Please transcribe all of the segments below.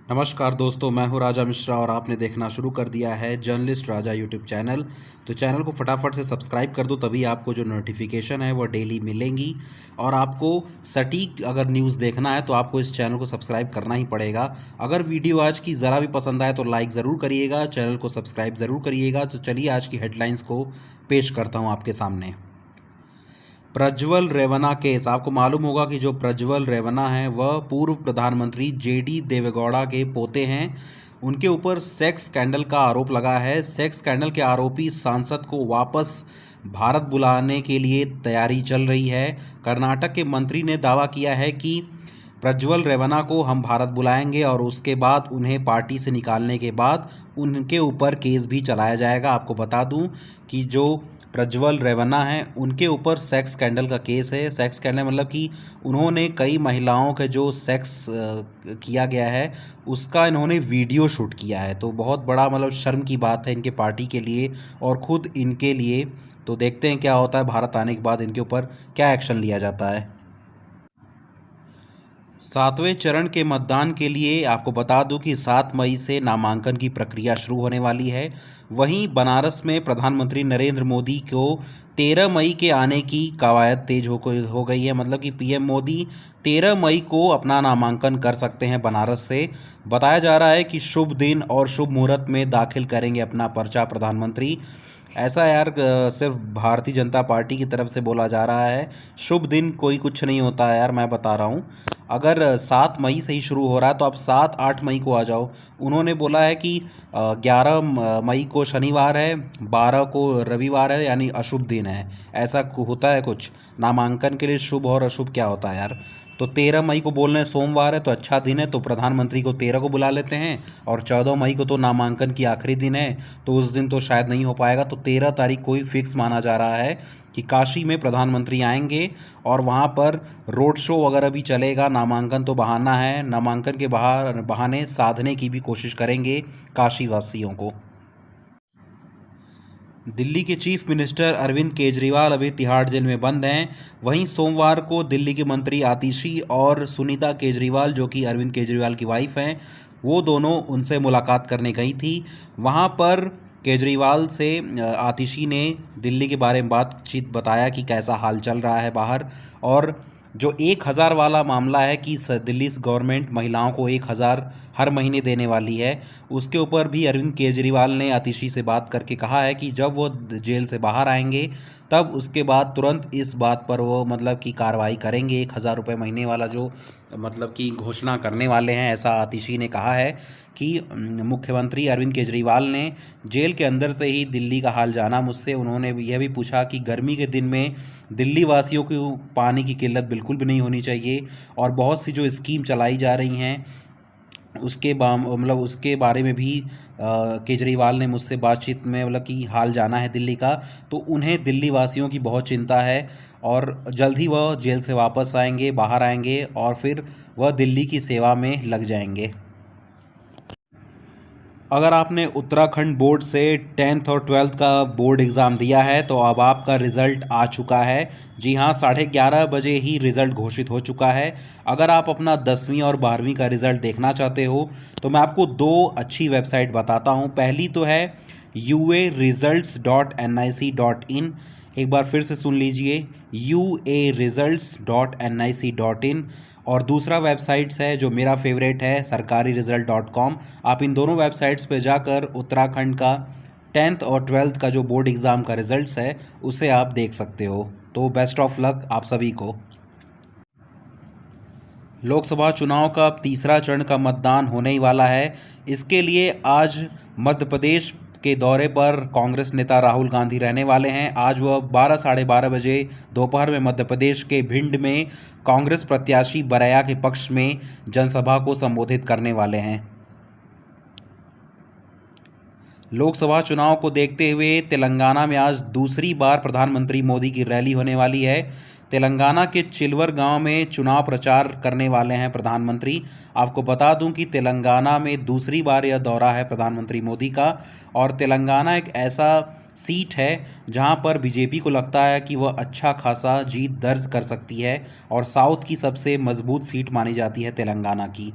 नमस्कार दोस्तों, मैं हूं राजा मिश्रा और आपने देखना शुरू कर दिया है जर्नलिस्ट राजा यूट्यूब चैनल। तो चैनल को फटाफट से सब्सक्राइब कर दो, तभी आपको जो नोटिफिकेशन है वो डेली मिलेंगी। और आपको सटीक अगर न्यूज़ देखना है तो आपको इस चैनल को सब्सक्राइब करना ही पड़ेगा। अगर वीडियो आज की ज़रा भी पसंद आए तो लाइक ज़रूर करिएगा, चैनल को सब्सक्राइब ज़रूर करिएगा। तो चलिए आज की हेडलाइंस को पेश करता हूँ आपके सामने। प्रज्वल रेवन्ना केस। आपको मालूम होगा कि जो प्रज्वल रेवन्ना हैं वह पूर्व प्रधानमंत्री जेडी देवेगौड़ा के पोते हैं। उनके ऊपर सेक्स स्कैंडल का आरोप लगा है। सेक्स स्कैंडल के आरोपी सांसद को वापस भारत बुलाने के लिए तैयारी चल रही है। कर्नाटक के मंत्री ने दावा किया है कि प्रज्वल रेवन्ना को हम भारत बुलाएंगे और उसके बाद उन्हें पार्टी से निकालने के बाद उनके ऊपर केस भी चलाया जाएगा। आपको बता दूं कि जो प्रज्वल रेवन्ना हैं उनके ऊपर सेक्स स्कैंडल का केस है। सेक्स स्कैंडल मतलब कि उन्होंने कई महिलाओं के जो सेक्स किया गया है उसका इन्होंने वीडियो शूट किया है। तो बहुत बड़ा मतलब शर्म की बात है इनके पार्टी के लिए और ख़ुद इनके लिए। तो देखते हैं क्या होता है, भारत आने के बाद इनके ऊपर क्या एक्शन लिया जाता है। 7वें चरण के मतदान के लिए आपको बता दूं कि 7 मई से नामांकन की प्रक्रिया शुरू होने वाली है। वहीं बनारस में प्रधानमंत्री नरेंद्र मोदी को 13 मई के आने की कवायद तेज हो गई है। मतलब कि पीएम मोदी 13 मई को अपना नामांकन कर सकते हैं बनारस से। बताया जा रहा है कि शुभ दिन और शुभ मुहूर्त में दाखिल करेंगे अपना पर्चा प्रधानमंत्री। ऐसा यार सिर्फ भारतीय जनता पार्टी की तरफ से बोला जा रहा है। शुभ दिन कोई कुछ नहीं होता है यार, मैं बता रहा हूँ। अगर 7 मई से ही शुरू हो रहा है तो आप 7-8 मई को आ जाओ। उन्होंने बोला है कि 11 मई को शनिवार है, 12 को रविवार है, यानी अशुभ दिन है। ऐसा होता है कुछ नामांकन के लिए शुभ और अशुभ क्या होता है यार। तो 13 मई को बोल रहे हैं सोमवार है तो अच्छा दिन है, तो प्रधानमंत्री को 13 को बुला लेते हैं। और 14 मई को तो नामांकन की आखिरी दिन है तो उस दिन तो शायद नहीं हो पाएगा। तो 13 तारीख को ही फिक्स माना जा रहा है कि काशी में प्रधानमंत्री आएंगे और वहाँ पर रोड शो वगैरह भी चलेगा। नामांकन तो बहाना है, नामांकन के बहाने साधने की भी कोशिश करेंगे काशी वासियों को। दिल्ली के चीफ मिनिस्टर अरविंद केजरीवाल अभी तिहाड़ जेल में बंद हैं। वहीं सोमवार को दिल्ली के मंत्री आतिशी और सुनीता केजरीवाल, जो कि अरविंद केजरीवाल की वाइफ हैं, वो दोनों उनसे मुलाकात करने गई थी। वहाँ पर केजरीवाल से आतिशी ने दिल्ली के बारे में बातचीत बताया कि कैसा हाल चल रहा है बाहर। और जो 1000 वाला मामला है कि दिल्ली गवर्नमेंट महिलाओं को 1000 हर महीने देने वाली है, उसके ऊपर भी अरविंद केजरीवाल ने आतिशी से बात करके कहा है कि जब वो जेल से बाहर आएंगे तब उसके बाद तुरंत इस बात पर वो मतलब कि कार्रवाई करेंगे। 1000 रुपये महीने वाला जो मतलब कि घोषणा करने वाले हैं, ऐसा आतिशी ने कहा है कि मुख्यमंत्री अरविंद केजरीवाल ने जेल के अंदर से ही दिल्ली का हाल जाना मुझसे। उन्होंने यह भी पूछा कि गर्मी के दिन में दिल्ली वासियों को पानी की किल्लत बिल्कुल भी नहीं होनी चाहिए और बहुत सी जो स्कीम चलाई जा रही हैं उसके बारे में भी केजरीवाल ने मुझसे बातचीत में मतलब कि हाल जाना है दिल्ली का। तो उन्हें दिल्ली वासियों की बहुत चिंता है और जल्द ही वह जेल से वापस आएंगे, बाहर आएंगे और फिर वह दिल्ली की सेवा में लग जाएंगे। अगर आपने उत्तराखंड बोर्ड से 10th और 12th का बोर्ड एग्ज़ाम दिया है तो अब आपका रिज़ल्ट आ चुका है। जी हाँ, 11:30 बजे ही रिज़ल्ट घोषित हो चुका है। अगर आप अपना 10वीं और 12वीं का रिज़ल्ट देखना चाहते हो तो मैं आपको 2 अच्छी वेबसाइट बताता हूँ। पहली तो है uaresults.nic.in। एक बार फिर से सुन लीजिए, uaresults.nic.in। और दूसरा वेबसाइट्स है जो मेरा फेवरेट है, sarkariresult.com। आप इन दोनों वेबसाइट्स पे जाकर उत्तराखंड का 10th और 12th का जो बोर्ड एग्ज़ाम का रिज़ल्ट्स है उसे आप देख सकते हो। तो बेस्ट ऑफ लक आप सभी को। लोकसभा चुनाव का अब तीसरा चरण का मतदान होने ही वाला है। इसके लिए आज मध्य प्रदेश के दौरे पर कांग्रेस नेता राहुल गांधी रहने वाले हैं। आज वह 12 साढ़े 12 बजे दोपहर में मध्य प्रदेश के भिंड में कांग्रेस प्रत्याशी बरैया के पक्ष में जनसभा को संबोधित करने वाले हैं। लोकसभा चुनाव को देखते हुए तेलंगाना में आज दूसरी बार प्रधानमंत्री मोदी की रैली होने वाली है। तेलंगाना के चिलवर गांव में चुनाव प्रचार करने वाले हैं प्रधानमंत्री। आपको बता दूं कि तेलंगाना में दूसरी बार यह दौरा है प्रधानमंत्री मोदी का और तेलंगाना एक ऐसा सीट है जहां पर बीजेपी को लगता है कि वह अच्छा खासा जीत दर्ज कर सकती है और साउथ की सबसे मजबूत सीट मानी जाती है तेलंगाना की।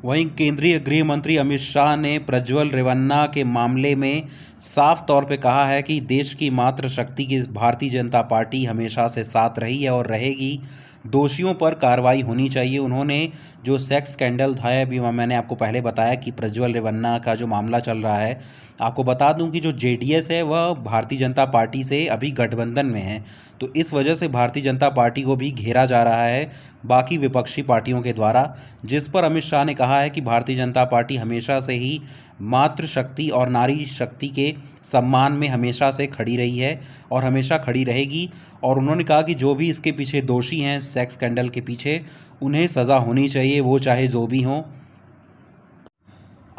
वहीं केंद्रीय गृह मंत्री अमित शाह ने प्रज्वल रेवन्ना के मामले में साफ तौर पे कहा है कि देश की मातृशक्ति की भारतीय जनता पार्टी हमेशा से साथ रही है और रहेगी। दोषियों पर कार्रवाई होनी चाहिए। उन्होंने जो सेक्स स्कैंडल था, अभी मैंने आपको पहले बताया कि प्रज्वल रेवन्ना का जो मामला चल रहा है, आपको बता दूं कि जो जेडीएस है वह भारतीय जनता पार्टी से अभी गठबंधन में है, तो इस वजह से भारतीय जनता पार्टी को भी घेरा जा रहा है बाकी विपक्षी पार्टियों के द्वारा, जिस पर अमित शाह ने कहा है कि भारतीय जनता पार्टी हमेशा से ही मातृशक्ति और नारी शक्ति के सम्मान में हमेशा से खड़ी रही है और हमेशा खड़ी रहेगी। और उन्होंने कहा कि जो भी इसके पीछे दोषी हैं, सेक्स स्कैंडल के पीछे, उन्हें सज़ा होनी चाहिए, वो चाहे जो भी हों।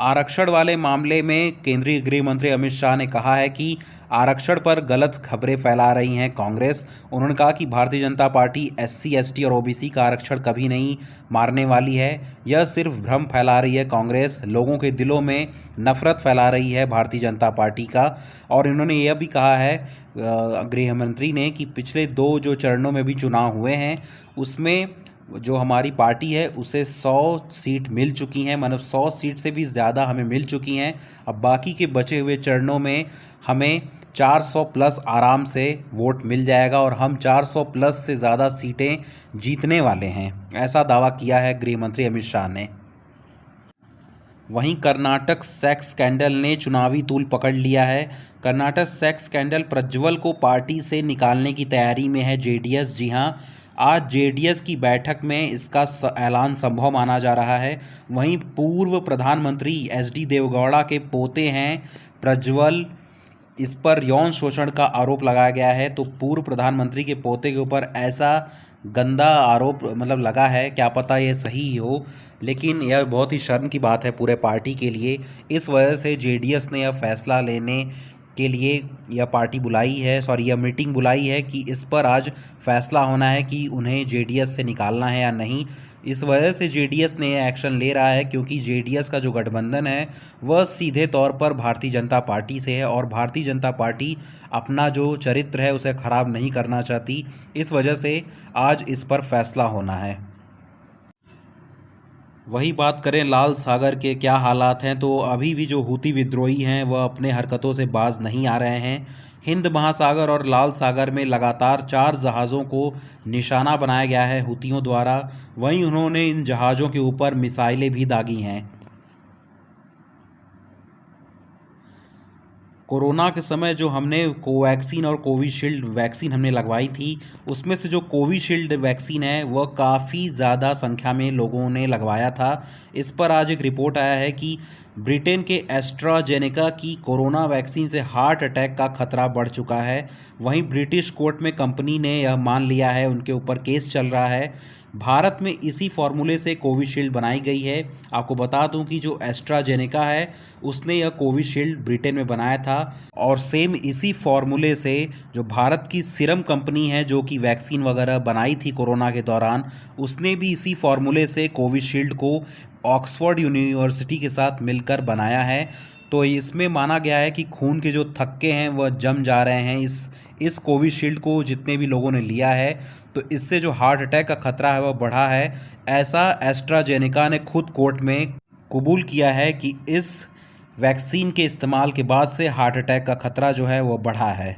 आरक्षण वाले मामले में केंद्रीय गृह मंत्री अमित शाह ने कहा है कि आरक्षण पर गलत खबरें फैला रही हैं कांग्रेस। उन्होंने कहा कि Bharatiya Janata party SC, ST और ओबीसी का आरक्षण कभी नहीं मारने वाली है। यह सिर्फ भ्रम फैला रही है कांग्रेस, लोगों के दिलों में नफरत फैला रही है भारतीय जनता पार्टी का। और इन्होंने यह भी कहा है गृह मंत्री ने कि पिछले 2 जो चरणों में भी चुनाव हुए हैं, उसमें जो हमारी पार्टी है उसे 100 सीट मिल चुकी हैं, मतलब 100 सीट से भी ज़्यादा हमें मिल चुकी हैं। अब बाकी के बचे हुए चरणों में हमें 400 प्लस आराम से वोट मिल जाएगा और हम 400 प्लस से ज़्यादा सीटें जीतने वाले हैं, ऐसा दावा किया है गृह मंत्री अमित शाह ने। वहीं कर्नाटक सेक्स स्कैंडल ने चुनावी तूल पकड़ लिया है। कर्नाटक सेक्स स्कैंडल प्रज्वल को पार्टी से निकालने की तैयारी में है जेडीएस। जी हां, आज जेडीएस की बैठक में इसका ऐलान संभव माना जा रहा है। वहीं पूर्व प्रधानमंत्री एचडी देवगौड़ा के पोते हैं प्रज्वल, इस पर यौन शोषण का आरोप लगाया गया है। तो पूर्व प्रधानमंत्री के पोते के ऊपर ऐसा गंदा आरोप मतलब लगा है, क्या पता ये सही हो, लेकिन यह बहुत ही शर्म की बात है पूरे पार्टी के लिए। इस वजह से जेडीएस ने यह फैसला लेने के लिए यह पार्टी बुलाई है, यह मीटिंग बुलाई है कि इस पर आज फैसला होना है कि उन्हें जेडीएस से निकालना है या नहीं। इस वजह से जेडीएस ने यह एक्शन ले रहा है क्योंकि जेडीएस का जो गठबंधन है वह सीधे तौर पर भारतीय जनता पार्टी से है और भारतीय जनता पार्टी अपना जो चरित्र है उसे ख़राब नहीं करना चाहती। इस वजह से आज इस पर फैसला होना है। वही बात करें लाल सागर के क्या हालात हैं, तो अभी भी जो हूती विद्रोही हैं वह अपने हरकतों से बाज नहीं आ रहे हैं। हिंद महासागर और लाल सागर में लगातार 4 जहाज़ों को निशाना बनाया गया है हूतियों द्वारा। वहीं उन्होंने इन जहाज़ों के ऊपर मिसाइलें भी दागी हैं। कोरोना के समय जो हमने कोवैक्सीन और कोविशील्ड वैक्सीन हमने लगवाई थी, उसमें से जो कोविशील्ड वैक्सीन है वह काफ़ी ज़्यादा संख्या में लोगों ने लगवाया था। इस पर आज एक रिपोर्ट आया है कि ब्रिटेन के एस्ट्राजेनेका की कोरोना वैक्सीन से हार्ट अटैक का खतरा बढ़ चुका है। वहीं ब्रिटिश कोर्ट में कंपनी ने यह मान लिया है, उनके ऊपर केस चल रहा है। भारत में इसी फार्मूले से कोविशील्ड बनाई गई है। आपको बता दूं कि जो एस्ट्राजेनेका है उसने यह कोविशील्ड ब्रिटेन में बनाया था और सेम इसी फार्मूले से जो भारत की सीरम कंपनी है जो कि वैक्सीन वगैरह बनाई थी कोरोना के दौरान, उसने भी इसी फार्मूले से कोविशील्ड को ऑक्सफोर्ड यूनिवर्सिटी के साथ मिलकर बनाया है। तो इसमें माना गया है कि खून के जो थक्के हैं वह जम जा रहे हैं इस कोविशील्ड को जितने भी लोगों ने लिया है, तो इससे जो हार्ट अटैक का खतरा है वह बढ़ा है। ऐसा एस्ट्राजेनेका ने खुद कोर्ट में कबूल किया है कि इस वैक्सीन के इस्तेमाल के बाद से हार्ट अटैक का खतरा जो है वह बढ़ा है।